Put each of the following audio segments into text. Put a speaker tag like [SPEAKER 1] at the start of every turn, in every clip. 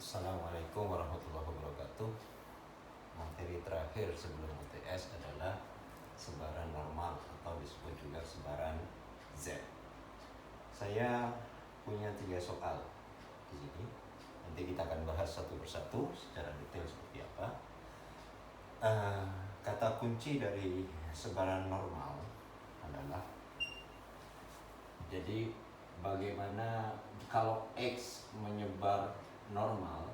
[SPEAKER 1] Assalamualaikum warahmatullahi wabarakatuh. Materi terakhir sebelum UTS adalah sebaran normal atau disebut juga sebaran Z. Saya punya 3 soal di sini. Nanti kita akan bahas satu persatu secara detail seperti apa. Kata kunci dari sebaran normal adalah, jadi bagaimana kalau X menyebar normal,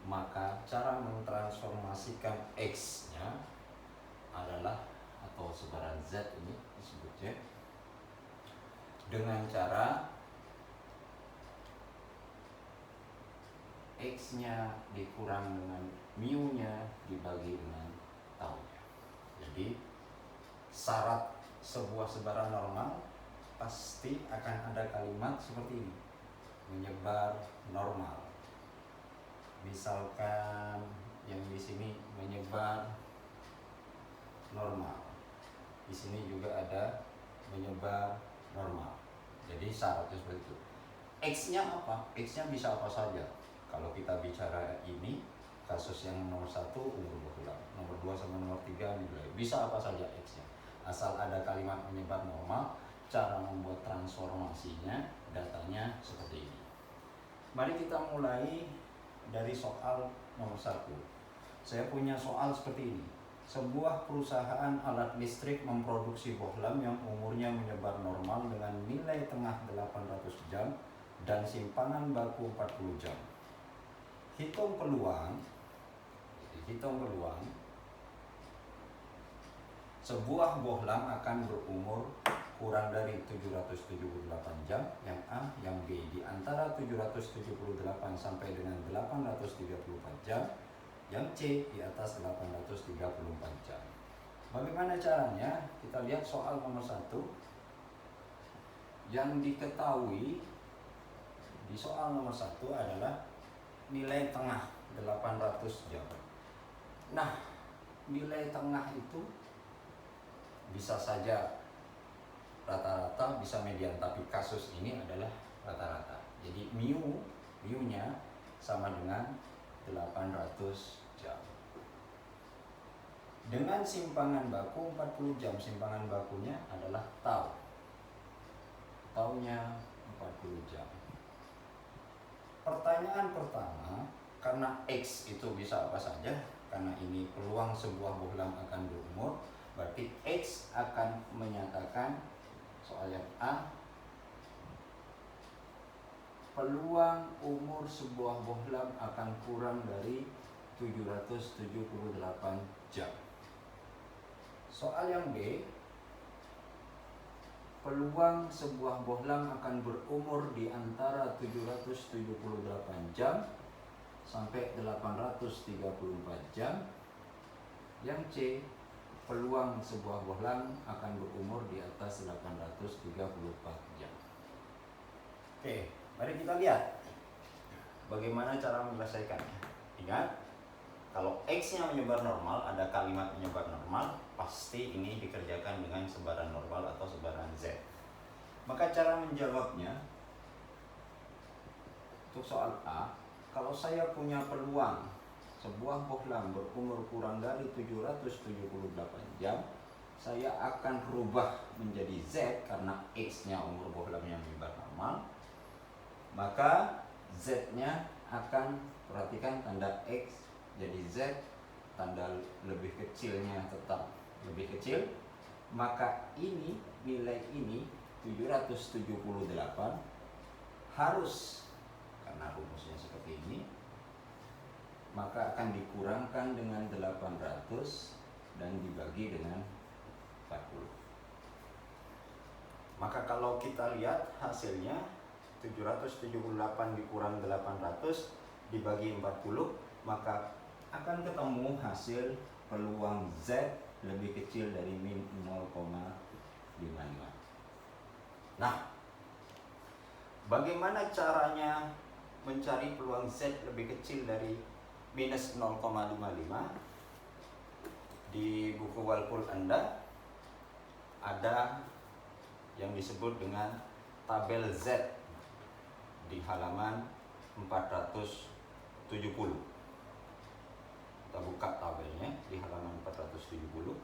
[SPEAKER 1] maka cara mentransformasikan X-nya adalah, atau sebaran Z ini disebutnya, dengan cara X-nya dikurang dengan mu-nya dibagi dengan tau-nya. Jadi syarat sebuah sebaran normal pasti akan ada kalimat seperti ini: menyebar normal. Misalkan yang di sini menyebar normal, di sini juga ada menyebar normal. Jadi syaratnya seperti itu. X-nya apa? X-nya bisa apa saja. Kalau kita bicara ini kasus yang nomor 1 umur bohlam, nomor 2 sama nomor 3 nilai, bisa apa saja X-nya. Asal ada kalimat menyebar normal, cara membuat transformasinya, datanya seperti ini. Mari kita mulai dari soal nomor 1. Saya punya soal seperti ini. Sebuah perusahaan alat listrik memproduksi bohlam yang umurnya menyebar normal dengan nilai tengah 800 jam dan simpangan baku 40 jam. Hitung peluang sebuah bohlam akan berumur kurang dari 778 jam, yang A, yang B di antara 778 sampai dengan 834 jam, yang C di atas 834 jam. Bagaimana caranya? Kita lihat soal nomor 1. Yang diketahui di soal nomor 1 adalah nilai tengah 800 jam. Nah, nilai tengah itu bisa saja rata-rata, bisa median, tapi kasus ini adalah rata-rata. Jadi mu-nya sama dengan 800 jam. Dengan simpangan baku 40 jam, simpangan bakunya adalah tau. Taunya 40 jam. Pertanyaan pertama, karena X itu bisa apa saja, karena ini peluang sebuah bohlam akan berumur, berarti X akan menyatakan, soal yang A, peluang umur sebuah bohlam akan kurang dari 778 jam. Soal yang B, peluang sebuah bohlam akan berumur di antara 778 jam sampai 834 jam. Yang C, peluang sebuah bohlam akan berumur di atas 834 jam. Oke, mari kita lihat bagaimana cara menyelesaikannya. Ingat, kalau X-nya menyebar normal, ada kalimat menyebar normal, pasti ini dikerjakan dengan sebaran normal atau sebaran Z. Maka cara menjawabnya, untuk soal A, kalau saya punya peluang sebuah bohlam berumur kurang dari 778 jam, saya akan rubah menjadi Z karena X-nya umur bohlamnya menyebar normal. Maka Z-nya akan, perhatikan tanda X jadi Z, tanda lebih kecilnya tetap lebih kecil. Maka ini, nilai ini 778 harus, karena rumusnya seperti ini, maka akan dikurangkan dengan 800 dan dibagi dengan 40. Maka kalau kita lihat hasilnya, 778 dikurang 800 dibagi 40, maka akan ketemu hasil peluang Z lebih kecil dari min 0,55. Nah, bagaimana caranya mencari peluang Z lebih kecil dari minus 0,55? Di buku Walpool Anda ada yang disebut dengan tabel Z di halaman 470. Kita buka tabelnya di halaman 470.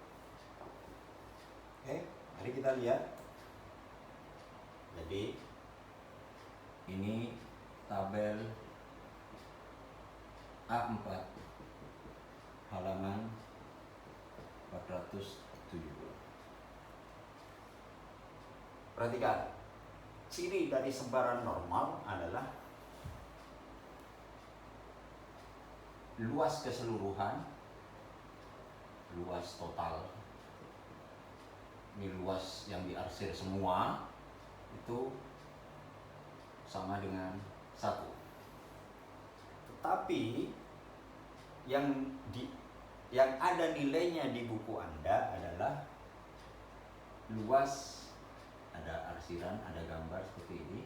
[SPEAKER 1] Oke, mari kita lihat. Jadi ini tabel A4 halaman 470. Perhatikan, ciri dari sebaran normal adalah luas keseluruhan, luas total. Ini luas yang diarsir semua itu sama dengan 1. Tetapi yang ada nilainya di buku Anda adalah luas, ada arsiran, ada gambar seperti ini.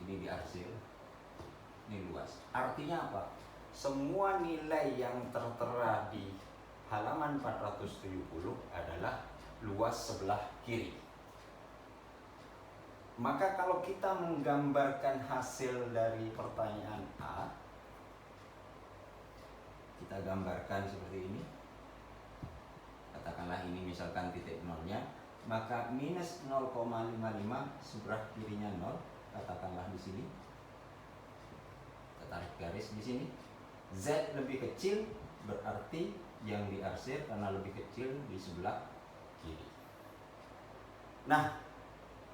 [SPEAKER 1] Ini diarsir, ini luas. Artinya apa? Semua nilai yang tertera di halaman 470 adalah luas sebelah kiri. Maka kalau kita menggambarkan hasil dari pertanyaan A, kita gambarkan seperti ini. Katakanlah ini misalkan titik nolnya, maka minus 0,55 sebelah kirinya 0, katakanlah di sini. Kita tarik garis di sini. Z lebih kecil berarti yang diarsir karena lebih kecil di sebelah kiri. Nah,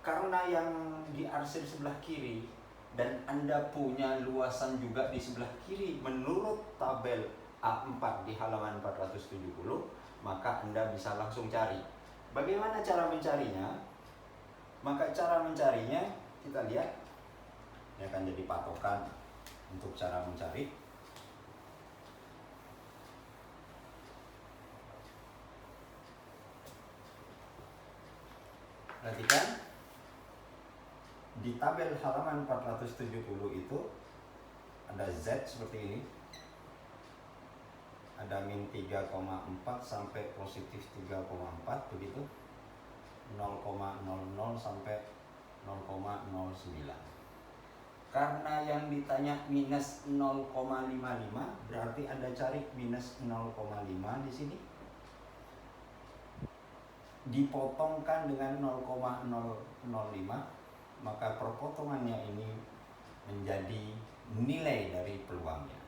[SPEAKER 1] karena yang diarsir sebelah kiri dan Anda punya luasan juga di sebelah kiri menurut tabel A4 di halaman 470, maka Anda bisa langsung cari. Bagaimana cara mencarinya? Maka cara mencarinya kita lihat. Ini akan jadi patokan untuk cara mencari. Perhatikan, di tabel halaman 470 itu ada Z seperti ini. Ada min 3,4 sampai positif 3,4 begitu. 0,00 sampai 0,09. Karena yang ditanya minus 0,55 berarti Anda cari minus 0,5 di sini. Dipotongkan dengan 0,005, maka perpotongannya ini menjadi nilai dari peluangnya.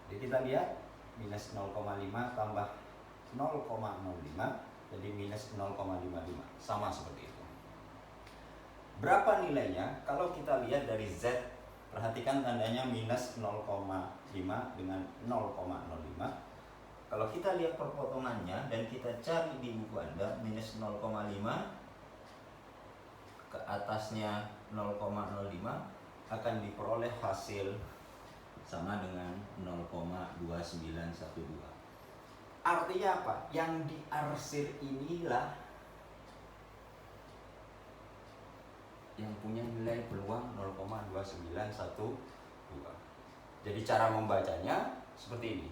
[SPEAKER 1] Jadi kita lihat minus 0,5 tambah 0,05 jadi minus 0,55, sama seperti itu. Berapa nilainya? Kalau kita lihat dari Z, perhatikan tandanya minus 0,5 dengan 0,05. Kalau kita lihat perpotongannya dan kita cari di buku Anda, minus 0,5 ke atasnya 0,05 akan diperoleh hasil sama dengan 0,2912. Artinya apa? Yang diarsir inilah yang punya nilai peluang 0,2912. Jadi cara membacanya seperti ini.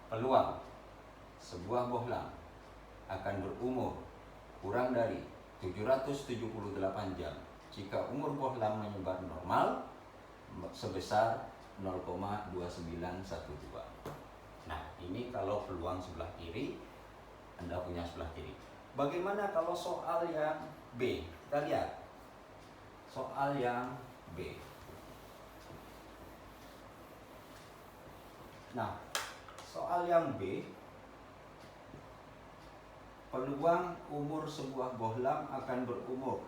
[SPEAKER 1] Peluang sebuah bohlam akan berumur kurang dari 778 jam jika umur bohlam menyebar normal sebesar 0,2912. Nah, ini kalau peluang sebelah kiri, Anda punya sebelah kiri. Bagaimana kalau soal yang B? Kita lihat soal yang B. Nah, soal yang B, peluang umur sebuah bohlam akan berumur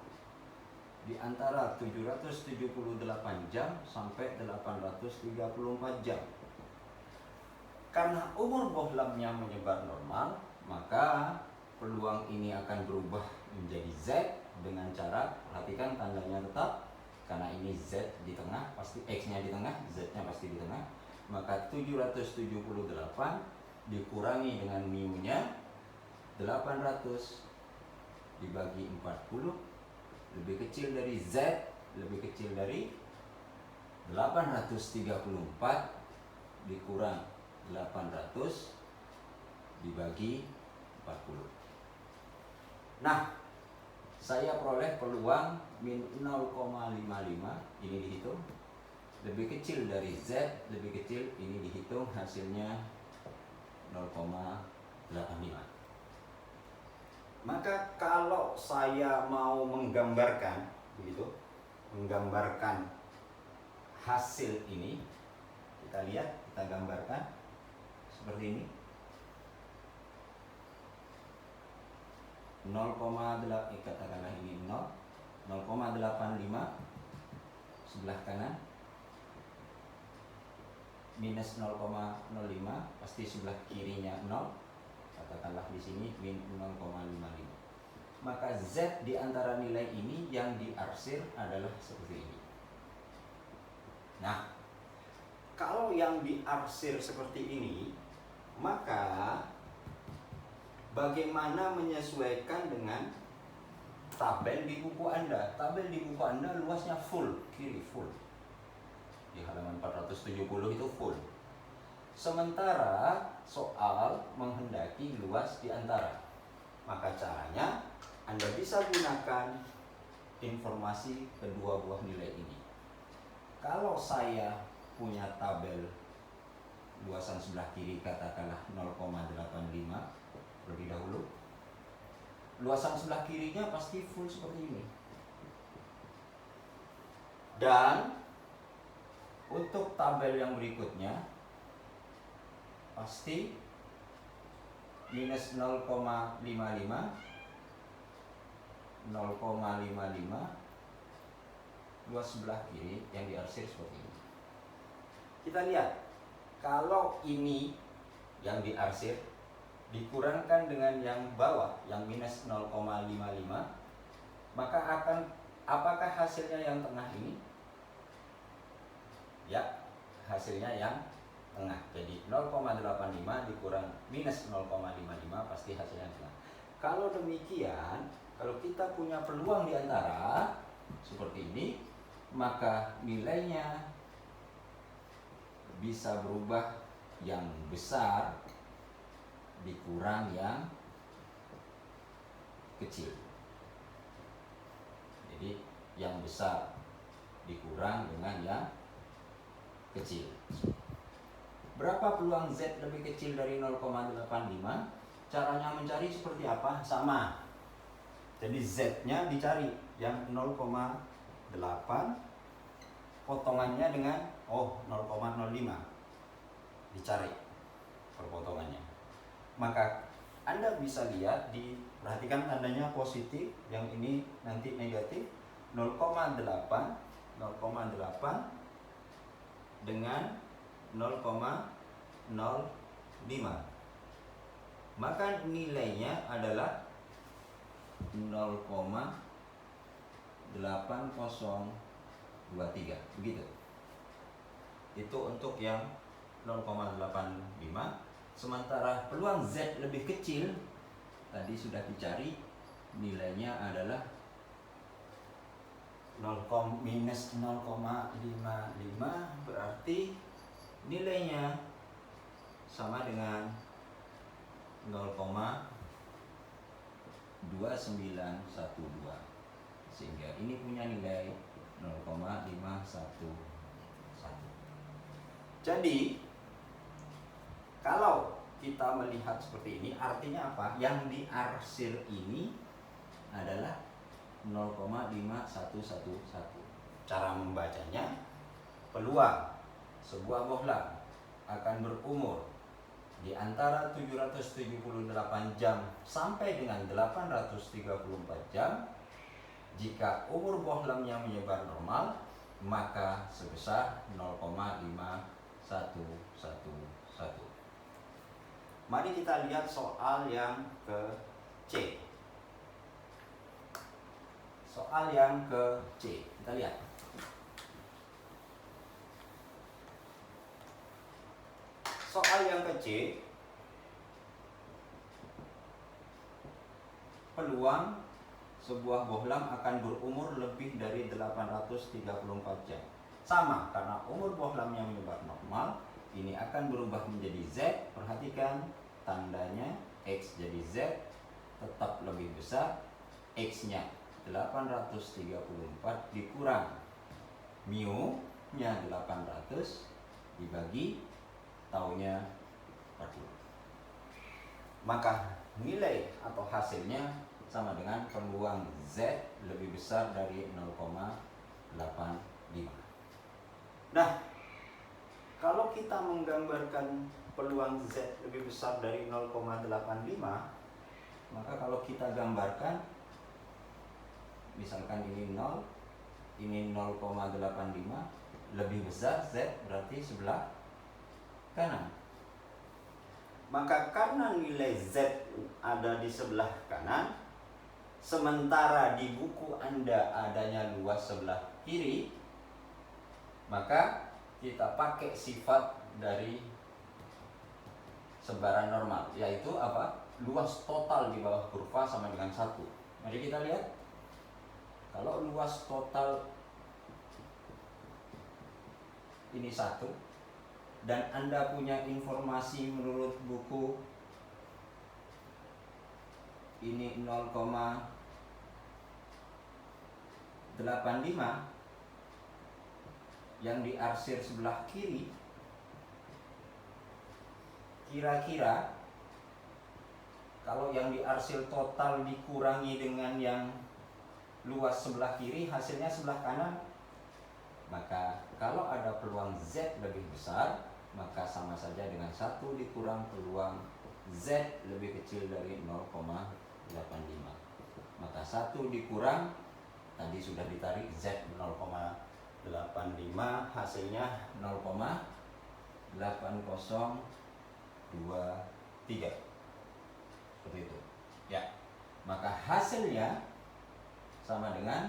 [SPEAKER 1] di antara 778 jam sampai 834 jam. Karena umur bohlamnya menyebar normal, maka peluang ini akan berubah menjadi Z dengan cara, perhatikan tandanya tetap, karena ini Z di tengah, pasti X-nya di tengah, Z-nya pasti di tengah. Maka 778 dikurangi dengan mu-nya 800 dibagi 40 lebih kecil dari Z, lebih kecil dari 834 dikurang 800 dibagi 40. Nah, saya peroleh peluang min 0,55, ini dihitung lebih kecil dari Z, lebih kecil, ini dihitung hasilnya 0,85. Maka kalau saya mau menggambarkan begitu, menggambarkan hasil ini, kita lihat, kita gambarkan seperti ini. 0,8, katakanlah ini 0,85 sebelah kanan, minus 0,05, pasti sebelah kirinya 0, katakanlah di sini min 0,55. Maka Z di antara nilai ini yang diarsir adalah seperti ini. Nah, kalau yang diarsir seperti ini, maka bagaimana menyesuaikan dengan tabel di buku Anda? Tabel di buku Anda luasnya full, kiri full. Di halaman 470 itu full. Sementara soal menghendaki luas di antara. Maka caranya Anda bisa gunakan informasi kedua buah nilai ini. Kalau saya punya tabel luasan sebelah kiri katakanlah 0,85 terlebih dahulu, luasan sebelah kirinya pasti full seperti ini. Dan untuk tabel yang berikutnya pasti minus 0,55, 0,55, luas sebelah kiri yang diarsir seperti ini. Kita lihat, kalau ini yang diarsir dikurangkan dengan yang bawah, yang minus 0,55, maka apakah hasilnya yang tengah ini? Ya, hasilnya yang tengah. Jadi 0,85 dikurang minus 0,55 pasti hasilnya yang tengah. Kalau demikian, kalau kita punya peluang di antara seperti ini, maka nilainya bisa berubah, yang besar dikurang yang kecil. Jadi yang besar dikurang dengan yang kecil. Berapa peluang Z lebih kecil dari 0,85? Caranya mencari seperti apa? Sama. Jadi Z-nya dicari yang 0,8 potongannya dengan 0,05 dicari perpotongannya. Maka Anda bisa lihat, perhatikan tandanya positif, yang ini nanti negatif. 0,8 dengan 0,05, maka nilainya adalah 0,8023, begitu. Itu untuk yang 0,85. Sementara peluang Z lebih kecil tadi sudah dicari, nilainya adalah minus 0,55, berarti nilainya sama dengan 0,2912, sehingga ini punya nilai 0,511. Jadi kalau kita melihat seperti ini, artinya apa? Yang diarsir ini adalah 0,5111. Cara membacanya, peluang sebuah bohlam akan berumur di antara 778 jam sampai dengan 834 jam. Jika umur bohlamnya menyebar normal, maka sebesar 0,5111. Mari kita lihat soal yang ke C. Soal yang ke C, kita lihat. Soal yang ke C, peluang sebuah bohlam akan berumur lebih dari 834 jam. Sama, karena umur bohlamnya menyebar normal, ini akan berubah menjadi Z. Perhatikan tandanya, X jadi Z, tetap lebih besar. X-nya 834 dikurang mu, nya 800 dibagi tahunnya 40. Maka nilai atau hasilnya sama dengan peluang Z lebih besar dari 0,85. Nah, kalau kita menggambarkan peluang Z lebih besar dari 0,85, maka kalau kita gambarkan, misalkan ini 0, ini 0,85, lebih besar Z berarti sebelah kanan. Maka karena nilai Z ada di sebelah kanan, sementara di buku Anda adanya luas sebelah kiri, maka kita pakai sifat dari sebaran normal, yaitu apa? Luas total di bawah kurva sama dengan 1. Mari kita lihat. Kalau luas total ini 1, dan Anda punya informasi menurut buku ini 0,85 yang diarsir sebelah kiri, kira-kira kalau yang diarsir total dikurangi dengan yang luas sebelah kiri, hasilnya sebelah kanan. Maka kalau ada peluang Z lebih besar, maka sama saja dengan 1 dikurang peluang Z lebih kecil dari 0,85. Maka 1 dikurang, tadi sudah ditarik Z 0,85, hasilnya 0,8023. Seperti itu. Ya. Maka hasilnya sama dengan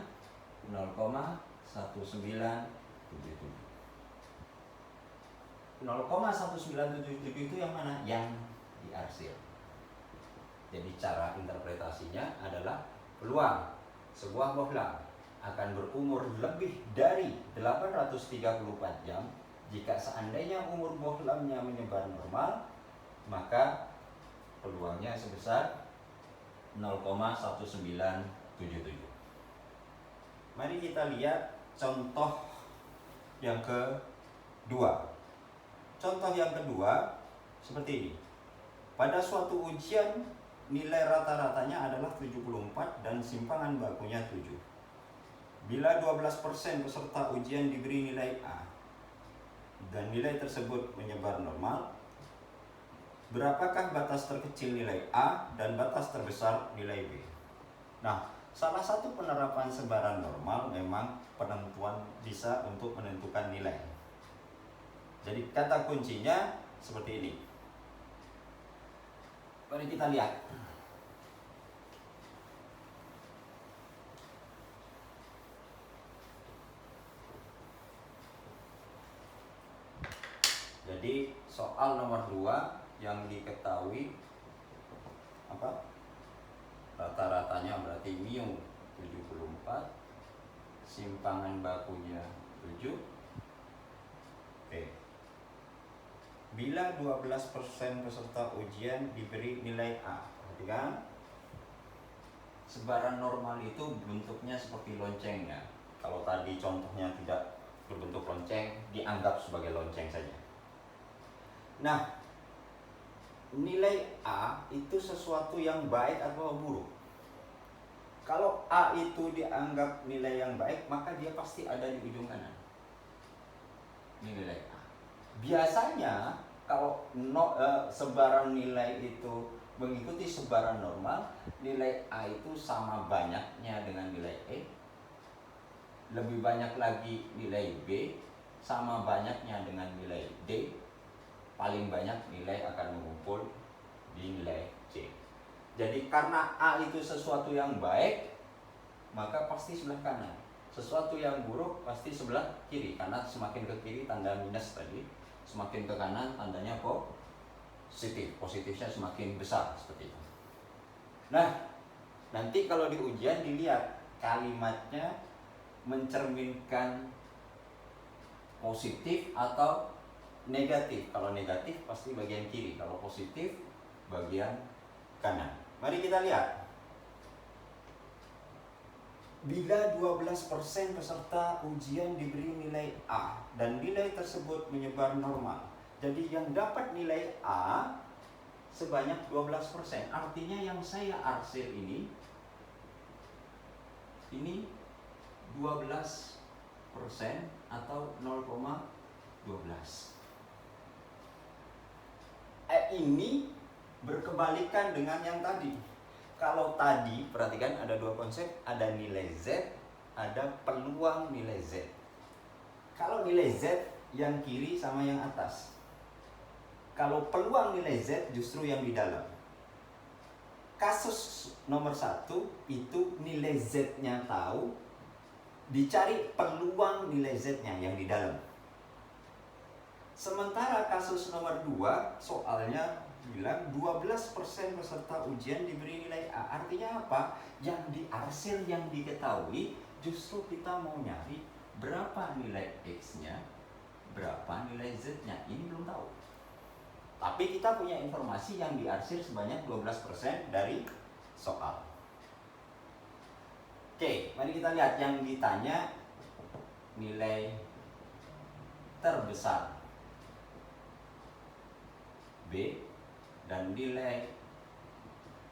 [SPEAKER 1] 0,1977. 0,1977 itu yang mana? Yang diarsir. Jadi cara interpretasinya adalah peluang sebuah bohlam akan berumur lebih dari 834 jam jika seandainya umur bohlamnya menyebar normal, maka peluangnya sebesar 0,1977. Mari kita lihat contoh yang kedua. Contoh yang kedua seperti ini. Pada suatu ujian, nilai rata-ratanya adalah 74 dan simpangan bakunya 7. Bila 12% peserta ujian diberi nilai A dan nilai tersebut menyebar normal, berapakah batas terkecil nilai A dan batas terbesar nilai B? Nah, salah satu penerapan sebaran normal memang penentuan bisa untuk menentukan nilai. Jadi kata kuncinya seperti ini. Mari kita lihat. Jadi soal nomor 2 yang diketahui apa? Rata-ratanya berarti mu 74, simpangan bakunya 7. Oke. Bila 12% peserta ujian diberi nilai A. Perhatikan. Sebaran normal itu bentuknya seperti lonceng ya. Kalau tadi contohnya tidak berbentuk lonceng, dianggap sebagai lonceng saja. Nah, nilai A itu sesuatu yang baik atau buruk? Kalau A itu dianggap nilai yang baik, maka dia pasti ada di ujung kanan. Ini nilai A. Biasanya kalau sebaran nilai itu mengikuti sebaran normal, nilai A itu sama banyaknya dengan nilai E, lebih banyak lagi nilai B, sama banyaknya dengan nilai D, paling banyak nilai akan mengumpul di nilai C. Jadi karena A itu sesuatu yang baik, maka pasti sebelah kanan. Sesuatu yang buruk pasti sebelah kiri, karena semakin ke kiri tanda minus tadi, semakin ke kanan tandanya positif. Positifnya semakin besar seperti itu. Nah, nanti kalau di ujian dilihat kalimatnya mencerminkan positif atau negatif. Kalau negatif pasti bagian kiri, kalau positif bagian kanan. Mari kita lihat. Bila 12% peserta ujian diberi nilai A dan nilai tersebut menyebar normal. Jadi yang dapat nilai A sebanyak 12%. Artinya yang saya arsir ini 12% atau 0,12. Ini berkebalikan dengan yang tadi. Kalau tadi, perhatikan ada dua konsep, ada nilai Z, ada peluang nilai Z. Kalau nilai Z yang kiri sama yang atas. Kalau peluang nilai Z justru yang di dalam. Kasus nomor 1 itu nilai Z-nya tahu, dicari peluang nilai Z-nya yang di dalam. Sementara kasus nomor 2 soalnya bilang 12% peserta ujian diberi nilai A. Artinya apa? Yang diarsir, yang diketahui, justru kita mau nyari berapa nilai X-nya, berapa nilai Z-nya. Ini belum tahu. Tapi kita punya informasi yang diarsir sebanyak 12% dari soal. Oke, mari kita lihat yang ditanya nilai terbesar B dan nilai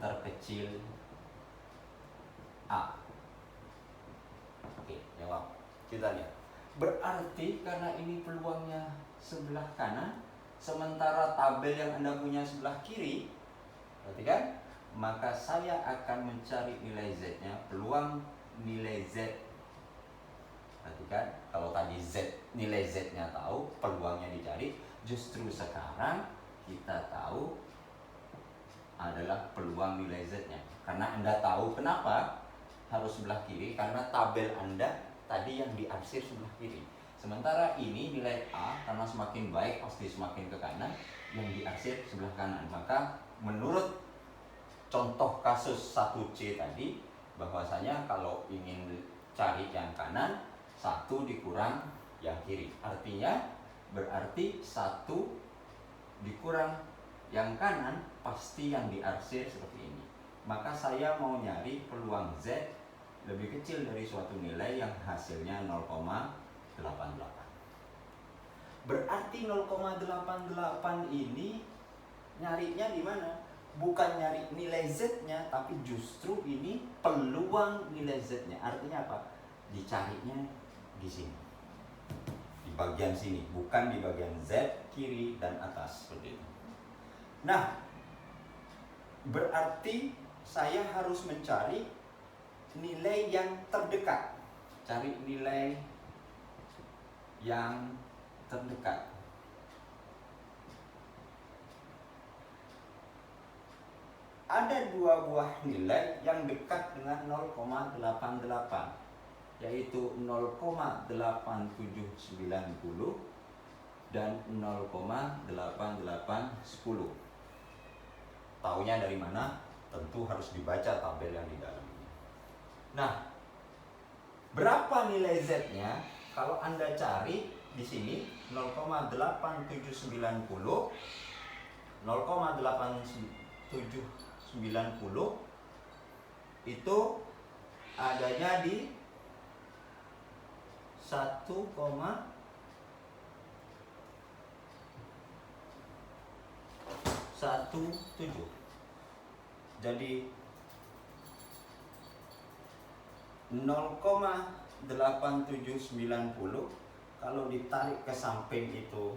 [SPEAKER 1] terkecil A. Oke, jawab. Kita lihat. Berarti karena ini peluangnya sebelah kanan, sementara tabel yang Anda punya sebelah kiri, berarti kan? Maka saya akan mencari nilai Z-nya, peluang nilai Z. Perhatikan, kalau tadi Z, nilai Z-nya tahu, peluangnya dicari, justru sekarang kita tahu adalah peluang nilai Z-nya. Karena Anda tahu kenapa harus sebelah kiri, karena tabel Anda tadi yang diarsir sebelah kiri. Sementara ini nilai A, karena semakin baik pasti semakin ke kanan, yang diarsir sebelah kanan. Maka menurut contoh kasus 1C tadi, bahwasanya kalau ingin cari yang kanan, 1 dikurang yang kiri. Artinya berarti 1 dikurang yang kanan pasti yang diarsir seperti ini. Maka saya mau nyari peluang Z lebih kecil dari suatu nilai yang hasilnya 0,88. Berarti 0,88 ini nyarinya di mana? Bukan nyari nilai Z-nya, tapi justru ini peluang nilai Z-nya. Artinya apa? Dicarinya di sini, di bagian sini, bukan di bagian Z, kiri, dan atas seperti itu. Nah, berarti saya harus mencari nilai yang terdekat. Cari nilai yang terdekat. Ada 2 buah nilai yang dekat dengan 0,88, yaitu 0,8790 dan 0,8810. Taunya dari mana? Tentu harus dibaca tabel yang di dalam ini. Nah, berapa nilai Z-nya? Kalau Anda cari di sini 0,8790, 0,8790 itu adanya di 1,17. Jadi 0,8790 kalau ditarik ke samping itu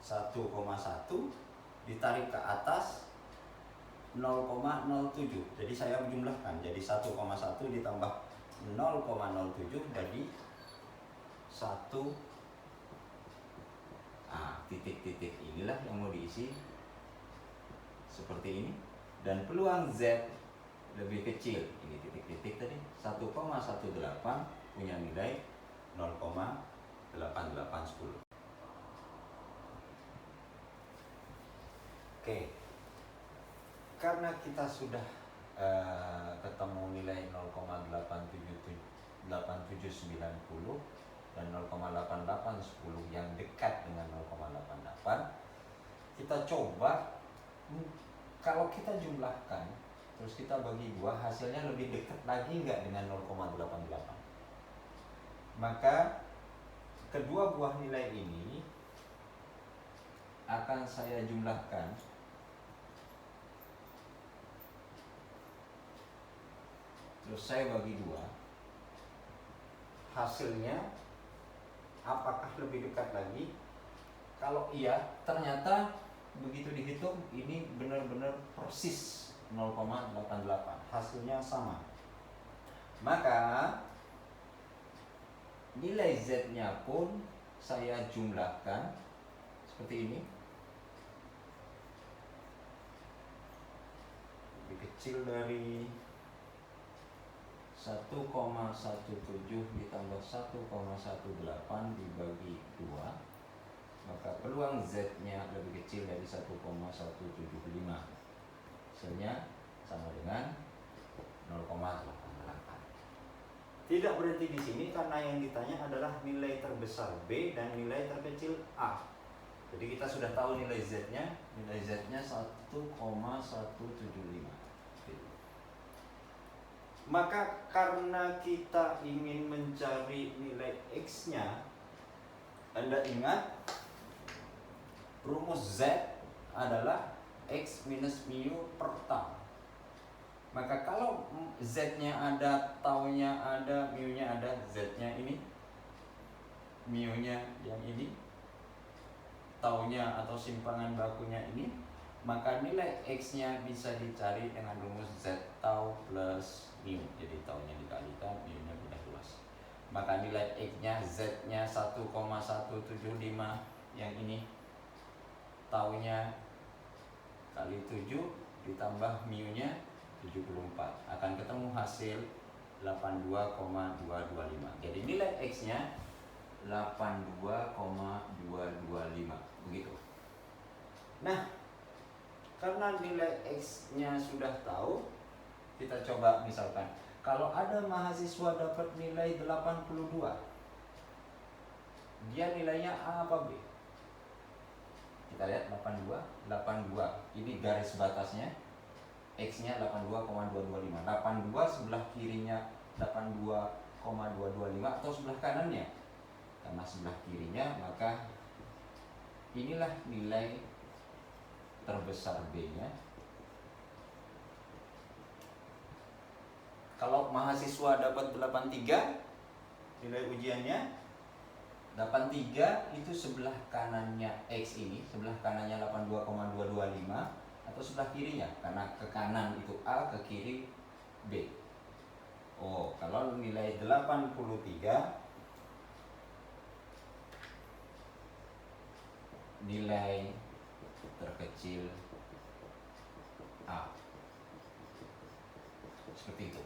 [SPEAKER 1] 1,1, ditarik ke atas 0,07. Jadi saya jumlahkan, jadi 1,1 ditambah 0,07 jadi 1. Titik-titik inilah yang mau diisi seperti ini. Dan peluang Z lebih kecil, ini titik-titik tadi 1,18 punya nilai 0,8810. Oke, karena kita sudah ketemu nilai 0,8790 dan 0,8810 yang dekat dengan 0,88, kita coba kalau kita jumlahkan terus kita bagi 2, hasilnya lebih dekat lagi nggak dengan 0,88? Maka kedua buah nilai ini akan saya jumlahkan terus saya bagi 2. Hasilnya apakah lebih dekat lagi? Kalau iya, ternyata begitu dihitung ini benar-benar persis 0,88, hasilnya sama. Maka nilai Z-nya pun saya jumlahkan seperti ini. Lebih kecil dari 1,17 ditambah 1,18 dibagi 2, maka peluang Z-nya lebih kecil dari 1,175. Hasilnya sama dengan 0,88. Tidak berhenti di sini karena yang ditanya adalah nilai terbesar B dan nilai terkecil A. Jadi kita sudah tahu nilai Z-nya. Nilai Z-nya 1,175. Maka karena kita ingin mencari nilai X-nya, Anda ingat rumus Z adalah X minus mu per tau. Maka kalau Z-nya ada, taunya ada, mu-nya ada, Z-nya ini, mu-nya yang ini, taunya atau simpangan bakunya ini, maka nilai X-nya bisa dicari dengan rumus Z tau plus mu. Jadi taunya dikalikan, mu-nya udah luas. Maka nilai X-nya, Z-nya 1,175, yang ini taunya kali 7 ditambah mu-nya 74, akan ketemu hasil 82,225. Jadi nilai X-nya 82,225, begitu. Nah, karena nilai X-nya sudah tahu, kita coba misalkan kalau ada mahasiswa dapat nilai 82, dia nilainya A apa B? Kita lihat 82 ini garis batasnya, X-nya 82,225. 82 sebelah kirinya 82,225 atau sebelah kanannya? Karena sebelah kirinya, maka inilah nilai terbesar B-nya. Kalau mahasiswa dapat 83, nilai ujiannya 83 itu sebelah kanannya X ini, sebelah kanannya 82,225 atau sebelah kirinya, karena ke kanan itu A, ke kiri B. Oh, kalau nilai 83, nilai terkecil A. Seperti itu.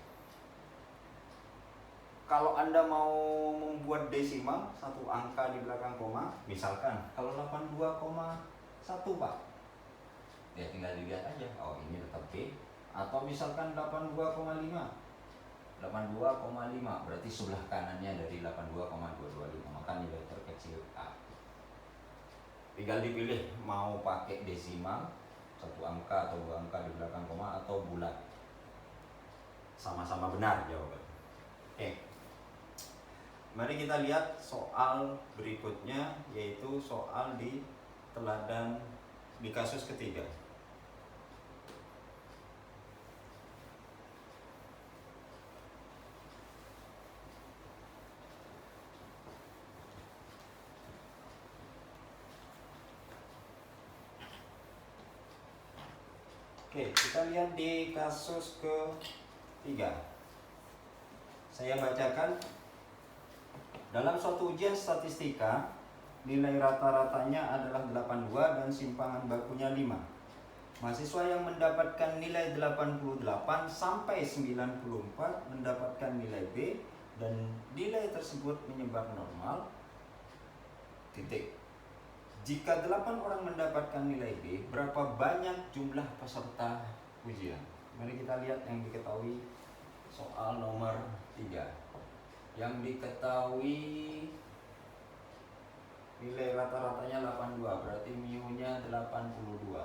[SPEAKER 1] Kalau Anda mau membuat desimal, satu angka di belakang koma, misalkan kalau 82,1 Pak, ya tinggal dilihat aja, oh ini tetap B. Atau misalkan 82,5 berarti sebelah kanannya dari 82,225, maka nilai terkecil A. Tinggal dipilih mau pakai desimal, satu angka atau dua angka di belakang koma, atau bulat. Sama-sama benar jawabannya. Oke. Mari kita lihat soal berikutnya, yaitu soal di teladan di kasus ketiga. Oke, kita lihat di kasus ketiga. Saya bacakan. Dalam suatu ujian statistika, nilai rata-ratanya adalah 82 dan simpangan bakunya 5. Mahasiswa yang mendapatkan nilai 88 sampai 94 mendapatkan nilai B dan nilai tersebut menyebar normal. Titik. Jika 8 orang mendapatkan nilai B, berapa banyak jumlah peserta ujian? Mari kita lihat yang diketahui soal nomor 3. Yang diketahui nilai rata-ratanya 82, berarti mu-nya 82.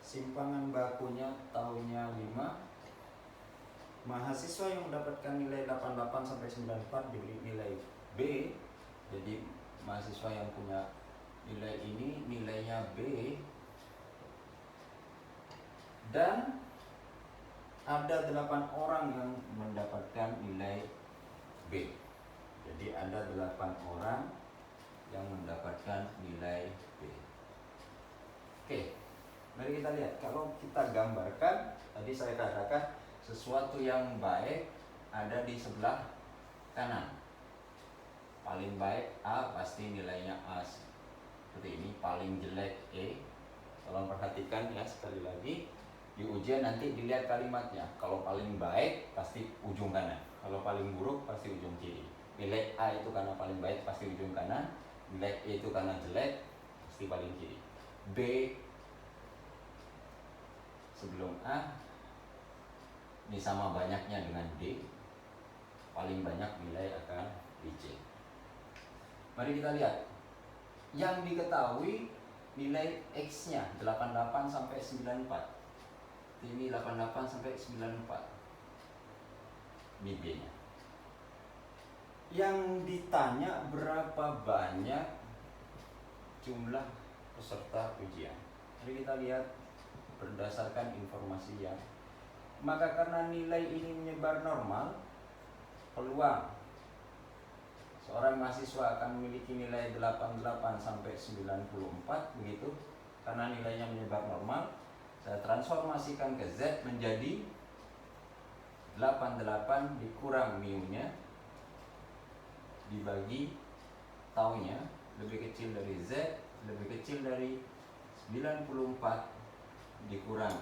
[SPEAKER 1] Simpangan bakunya taunya 5, mahasiswa yang mendapatkan nilai 88 sampai 94 diberi nilai B. Jadi mahasiswa yang punya nilai ini nilainya B, dan ada 8 orang yang mendapatkan nilai B. Jadi ada 8 orang yang mendapatkan nilai B. Oke, mari kita lihat. Kalau kita gambarkan, tadi saya katakan sesuatu yang baik ada di sebelah kanan. Paling baik A, pasti nilainya A. Seperti ini. Paling jelek E. Tolong perhatikan ya, sekali lagi. Di ujian nanti dilihat kalimatnya. Kalau paling baik pasti ujung kanan. Kalau paling buruk pasti ujung kiri. Nilai A itu karena paling baik pasti ujung kanan. Nilai E itu karena jelek pasti paling kiri. B sebelum A ini sama banyaknya dengan D. Paling banyak nilai akan di C. Mari kita lihat. Yang diketahui nilai X-nya 88 sampai 94. Ini 88 sampai 94. Ini B-nya. Yang ditanya berapa banyak jumlah peserta ujian. Jadi kita lihat berdasarkan informasi yang, maka karena nilai ini menyebar normal, peluang seorang mahasiswa akan memiliki nilai 88 sampai 94 begitu. Karena nilainya menyebar normal, saya transformasikan ke Z menjadi 88 dikurang mu-nya dibagi taunya, lebih kecil dari Z, lebih kecil dari 94 dikurang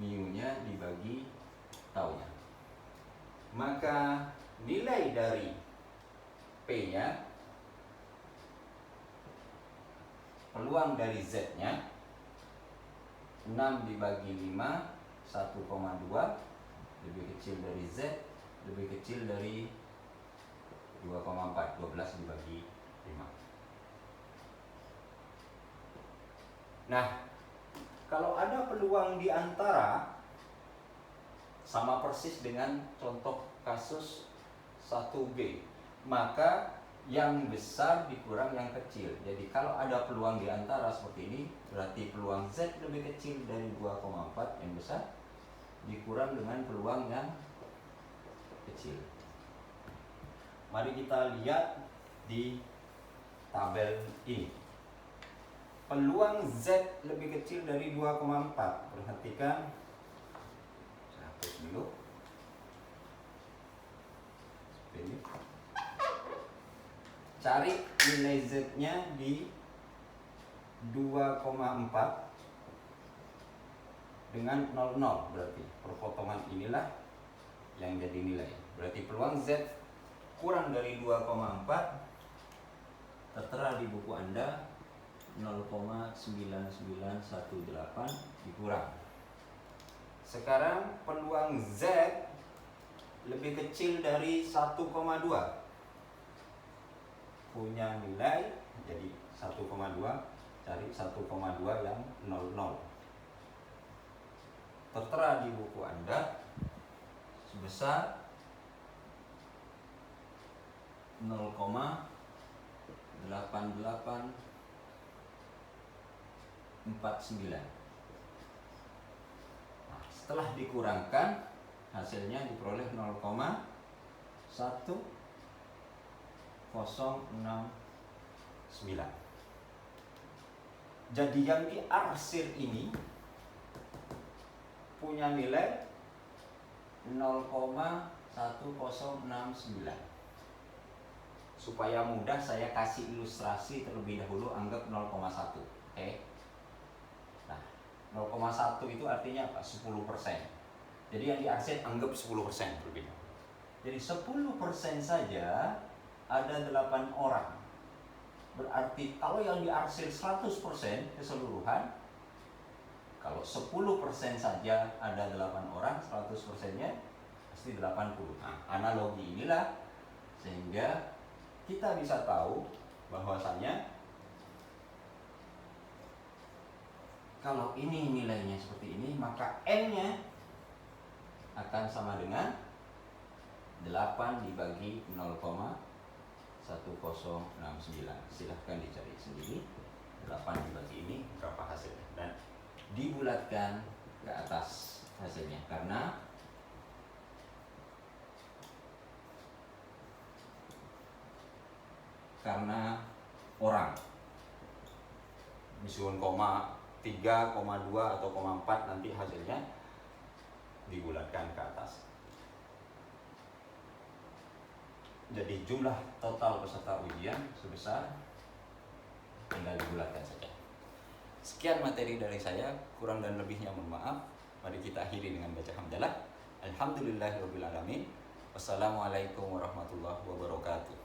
[SPEAKER 1] mu-nya dibagi taunya. Maka nilai dari P-nya, peluang dari Z-nya 6 dibagi 5 1,2, lebih kecil dari Z, lebih kecil dari 2,4, 12 dibagi 5. Nah, kalau ada peluang di antara, sama persis dengan contoh kasus 1B, maka yang besar dikurang yang kecil. Jadi kalau ada peluang di antara seperti ini, berarti peluang Z lebih kecil dari 2,4 yang besar dikurang dengan peluang yang kecil. Mari kita lihat di tabel ini. Peluang Z lebih kecil dari 2,4. Perhatikan. Saya hapus dulu. Seperti ini. Cari nilai Z-nya di 2,4 dengan 0,0, berarti perpotongan inilah yang jadi nilai. Berarti peluang Z kurang dari 2,4 tertera di buku Anda 0,9918 dikurang. Sekarang peluang Z lebih kecil dari 1,2. Punya nilai jadi 1,2, cari 1,2 yang 00. Tertera di buku Anda sebesar 0,8849. Nah, setelah dikurangkan hasilnya diperoleh 0,1069. Jadi yang diarsir ini punya nilai 0,1069. Supaya mudah saya kasih ilustrasi terlebih dahulu, anggap 0,1. Oke. Nah, 0,1 itu artinya apa? 10%. Jadi yang diarsir anggap 10% terlebih dahulu. Jadi 10% saja ada 8 orang. Berarti kalau yang diarsir 100% keseluruhan, kalau 10% saja ada 8 orang, 100%-nya pasti 80. Nah, analogi inilah sehingga kita bisa tahu bahwasanya kalau ini nilainya seperti ini, maka N-nya akan sama dengan 8 dibagi 0,1069. Silahkan dicari sendiri 8 dibagi ini berapa hasilnya, dan dibulatkan ke atas hasilnya karena orang meskipun 3,2 atau 4 nanti hasilnya dibulatkan ke atas. Jadi jumlah total peserta ujian sebesar, tinggal dibulatkan saja. Sekian materi dari saya, kurang dan lebihnya mohon maaf. Mari kita akhiri dengan baca hamdalah. Alhamdulillahirabbil alamin. Wassalamualaikum warahmatullahi wabarakatuh.